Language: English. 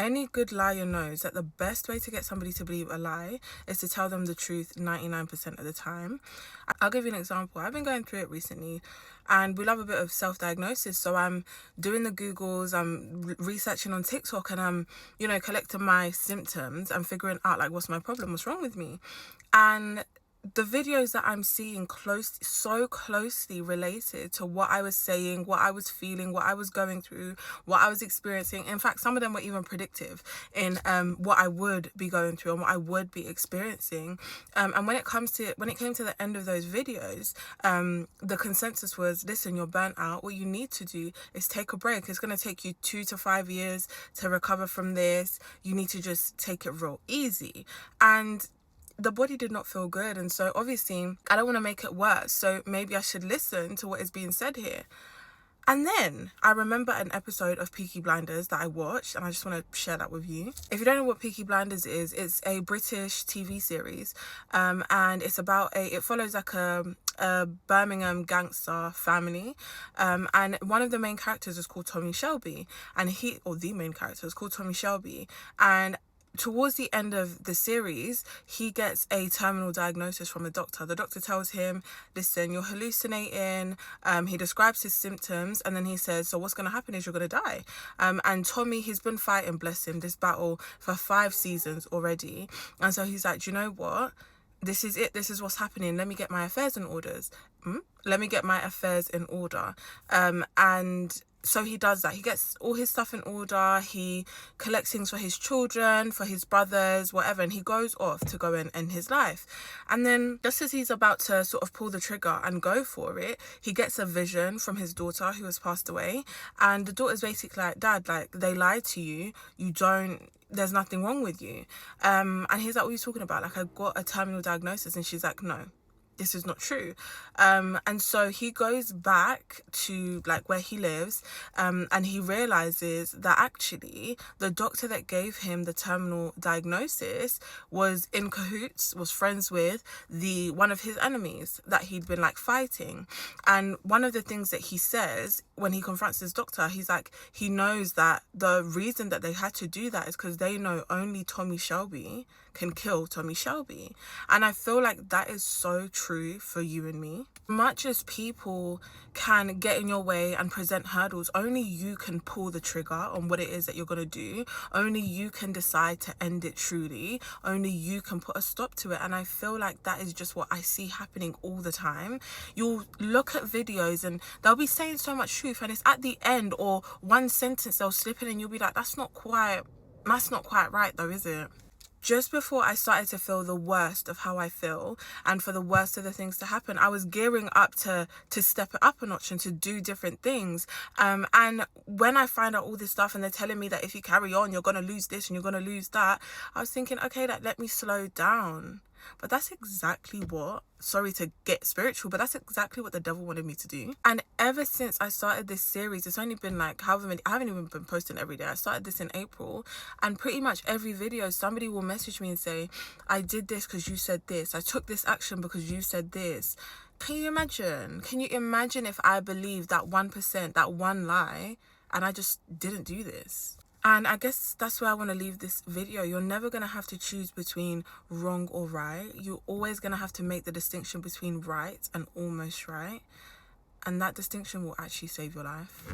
any good liar knows that the best way to get somebody to believe a lie is to tell them the truth 99% of the time. I'll give you an example. I've been going through it recently, and we love a bit of self-diagnosis. So I'm doing the Googles, I'm researching on TikTok, and I'm, collecting my symptoms and figuring out like what's my problem, what's wrong with me. And the videos that I'm seeing so closely related to what I was saying, what I was feeling, what I was going through, what I was experiencing. In fact, some of them were even predictive in what I would be going through and what I would be experiencing. And when it came to the end of those videos, the consensus was, listen, you're burnt out. What you need to do is take a break. It's going to take you 2 to 5 years to recover from this. You need to just take it real easy. And the body did not feel good, and so obviously I don't want to make it worse, so maybe I should listen to what is being said here. And then I remember an episode of Peaky Blinders that I watched, and I just want to share that with you. If you don't know what Peaky Blinders is, it's a British TV series, and it's about it follows like a Birmingham gangster family, and one of the main characters is called Tommy Shelby, and the main character is called Tommy Shelby, and towards the end of the series, he gets a terminal diagnosis from a doctor. The doctor tells him, listen, you're hallucinating. He describes his symptoms, and then he says, so what's going to happen is you're going to die. And Tommy, he's been fighting, bless him, this battle for 5 seasons already. And so he's like, do you know what? This is it. This is what's happening. Let me get my affairs in order. And so he does that. He gets all his stuff in order. He collects things for his children, for his brothers, whatever. And he goes off to go and end his life. And then just as he's about to sort of pull the trigger and go for it, he gets a vision from his daughter who has passed away. And the daughter's basically like, Dad, like, they lied to you. There's nothing wrong with you. And he's like, what are you talking about? Like, I got a terminal diagnosis. And she's like, no, this is not true. And so he goes back to like where he lives, and he realizes that actually the doctor that gave him the terminal diagnosis was in cahoots, was friends with one of his enemies that he'd been like fighting. And one of the things that he says when he confronts his doctor, he's like, he knows that the reason that they had to do that is because they know only Tommy Shelby can kill Tommy Shelby. And I feel like that is so true for you and me. Much as people can get in your way and present hurdles, only you can pull the trigger on what it is that you're going to do. Only you can decide to end it truly. Only you can put a stop to it. And I feel like that is just what I see happening all the time. You'll look at videos and they'll be saying so much truth, and it's at the end or one sentence they'll slip in and you'll be like, that's not quite right though, is it? Just before I started to feel the worst of how I feel and for the worst of the things to happen, I was gearing up to step it up a notch and to do different things. And when I find out all this stuff and they're telling me that if you carry on, you're going to lose this and you're going to lose that, I was thinking, okay, let me slow down. But that's exactly sorry to get spiritual, but that's exactly what the devil wanted me to do. And ever since I started this series, it's only been like I haven't even been posting every day. I started this in April, and pretty much every video somebody will message me and say, I did this because you said this. I took this action because you said this. Can you imagine if I believed that 1%, that one lie, and I just didn't do this? And I guess that's where I want to leave this video. You're never going to have to choose between wrong or right. You're always going to have to make the distinction between right and almost right. And that distinction will actually save your life.